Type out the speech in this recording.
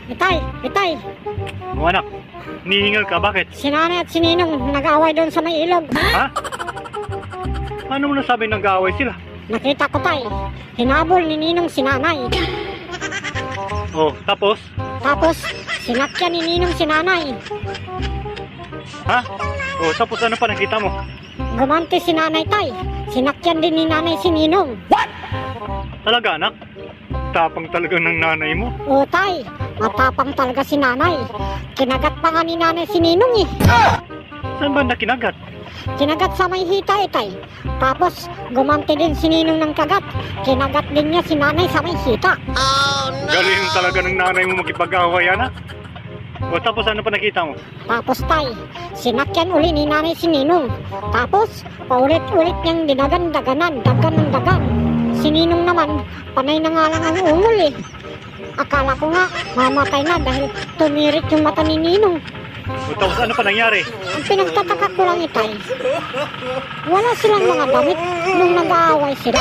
Itay, O anak, nihingal ka, bakit? si nanay at si Ninong nag-away doon sa may ilog. Ha? Paano mo nasabi nag-aaway sila? Nakita ko tay, hinabol ni Ninong si nanay. Oh, tapos? Tapos, sinakyan ni Ninong si nanay. Ha? Oh, tapos ano pa nakita mo? Gumanti si nanay tay, sinakyan din ni nanay si Ninong. Talaga anak? Tapang talaga ng nanay mo. O tay, matapang talaga si nanay. Kinagat pa nga ni nanay si Ninong eh. Saan ba nakinagat? Kinagat sa may hita eh tay. Tapos, gumanti din si Ninong ng kagat. Kinagat din niya si nanay sa may hita. Galing talaga ng nanay mo makipag-away, anak. O tapos ano pa nakita mo? Tapos tay, sinakyan uli ni nanay si Ninong. Tapos, paulit-ulit niyang dinagan-daganan, dagan. Si Ninong naman, panay na nga lang ang ungol eh. Akala ko nga, mamatay na dahil tumirik yung mata ni Ninong. O tapos ano pa nangyari? Ang pinagtataka ko lang itay, wala silang mga damit nung nag-aaway sila.